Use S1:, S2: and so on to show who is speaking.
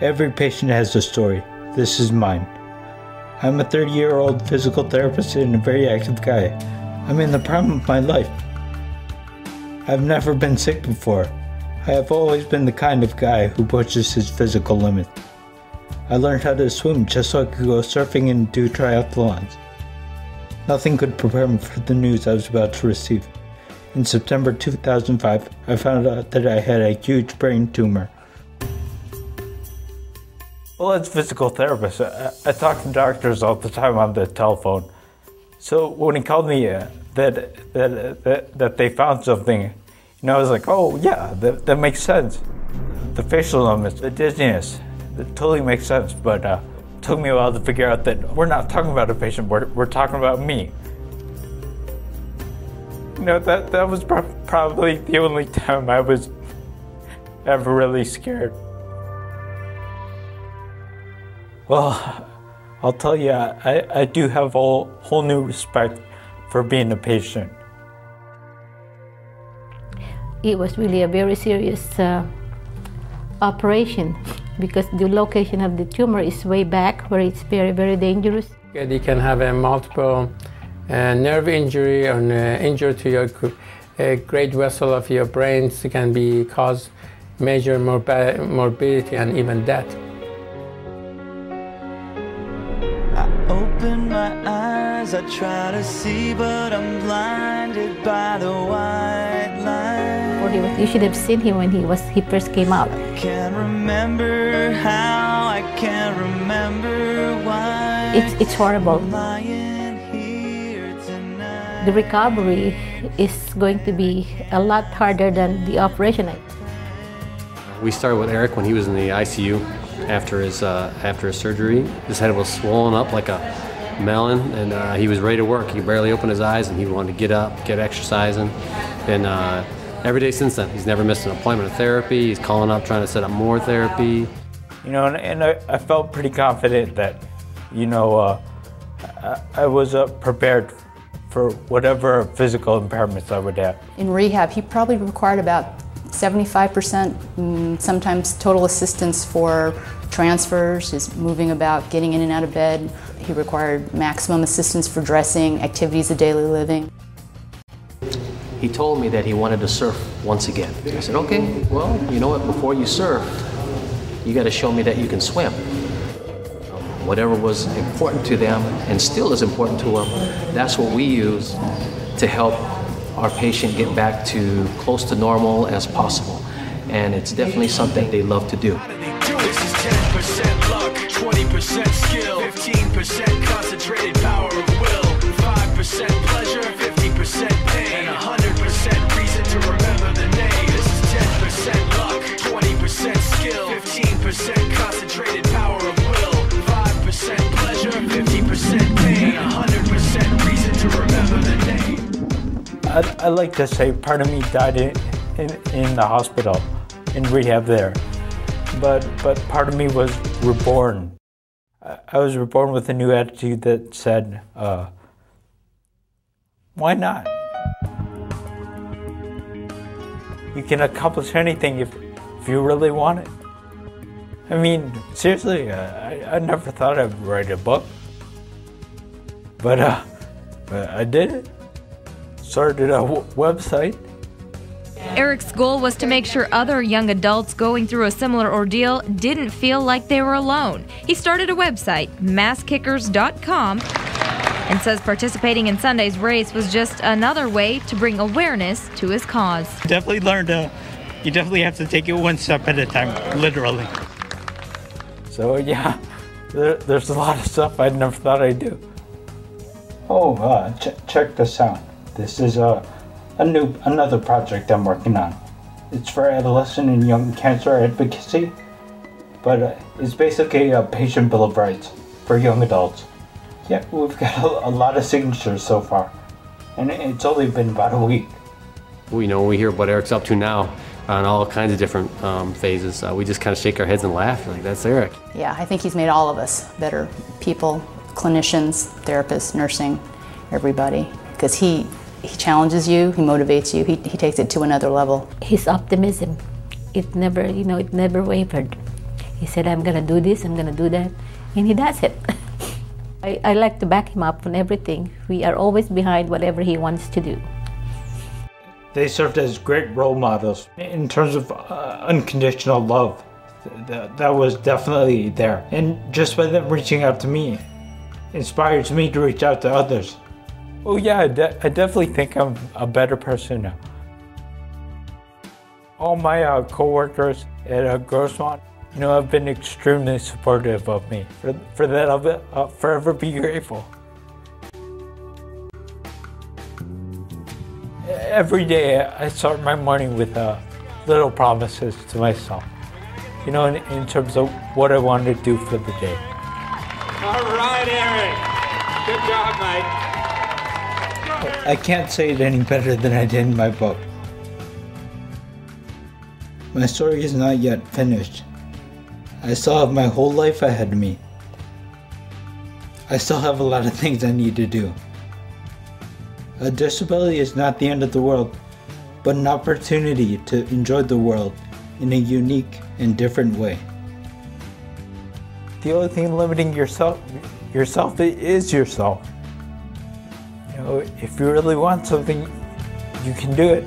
S1: Every patient has a story. This is mine. I'm a 30-year-old physical therapist and a very active guy. I'm in the prime of my life. I've never been sick before. I have always been the kind of guy who pushes his physical limits. I learned how to swim just so I could go surfing and do triathlons. Nothing could prepare me for the news I was about to receive. In September 2005, I found out that I had a huge brain tumor. Well, as a physical therapist, I talk to doctors all the time on the telephone. So when he called me that they found something, I was like, oh yeah, that makes sense. The facial numbness, the dizziness, that totally makes sense. But it took me a while to figure out that we're not talking about a patient, we're talking about me. That was probably the only time I was ever really scared. Well, I'll tell you, I do have a whole new respect for being a patient.
S2: It was really a very serious operation because the location of the tumor is way back where it's very, very dangerous.
S3: You can have a multiple nerve injury or injury to your great vessel of your brain. It can cause major morbidity and even death.
S4: Open my eyes, I try to see, but I'm blinded by the white line.
S2: You should have seen him when he first came out.
S4: I can't remember how, I can't remember why.
S2: It's horrible. The recovery is going to be a lot harder than the operation.
S5: We started with Eric when he was in the ICU. After his surgery, his head was swollen up like a melon, and he was ready to work. He barely opened his eyes, and he wanted to get up, get exercising. And every day since then, he's never missed an appointment of therapy. He's calling up, trying to set up more therapy.
S1: And I felt pretty confident that, I was prepared for whatever physical impairments I would have.
S6: In rehab, he probably required about 75% sometimes total assistance for transfers, his moving about, getting in and out of bed. He required maximum assistance for dressing, activities of daily living.
S5: He told me that he wanted to surf once again. I said, okay, well, you know what, before you surf, you got to show me that you can swim. Whatever was important to them and still is important to them, that's what we use to help our patient get back to close to normal as possible. And it's definitely something they love to do.
S7: This is 10% luck, 20% skill, 15% concentrated power of will, 5% pleasure, 50% pain, and 100% reason to remember the name. This is 10% luck, 20% skill, 15% concentrated power of will, 5% pleasure, 50% pain, 100% reason to remember the name.
S1: I like to say part of me died in the hospital, in rehab there, but part of me was reborn. I was reborn with a new attitude that said, why not? You can accomplish anything if you really want it. I mean, seriously, I never thought I'd write a book, but I did it. Started a website.
S8: Eric's goal was to make sure other young adults going through a similar ordeal didn't feel like they were alone. He started a website, masskickers.com, and says participating in Sunday's race was just another way to bring awareness to his cause.
S1: Definitely learned you definitely have to take it one step at a time, literally. So yeah, there's a lot of stuff I never thought I'd do. Oh, check this out. This is another project I'm working on. It's for adolescent and young cancer advocacy, but it's basically a patient bill of rights for young adults. Yeah, we've got a lot of signatures so far, and it's only been about a week.
S5: We hear what Eric's up to now on all kinds of different phases. We just kind of shake our heads and laugh, like, that's Eric.
S6: Yeah, I think he's made all of us better people, clinicians, therapists, nursing, everybody, because he challenges you, he motivates you, he takes it to another level.
S2: His optimism, it never wavered. He said, I'm going to do this, I'm going to do that, and he does it. I like to back him up on everything. We are always behind whatever he wants to do.
S1: They served as great role models in terms of unconditional love. That was definitely there. And just by them reaching out to me, inspires me to reach out to others. Oh yeah, I definitely think I'm a better person now. All my co-workers at Grossmont, have been extremely supportive of me. For that, I'll forever be grateful. Every day, I start my morning with little promises to myself. In terms of what I want to do for the day.
S9: All right, Eric. Good job, mate.
S1: I can't say it any better than I did in my book. My story is not yet finished. I still have my whole life ahead of me. I still have a lot of things I need to do. A disability is not the end of the world, but an opportunity to enjoy the world in a unique and different way. The only thing limiting yourself is yourself. If you really want something, you can do it.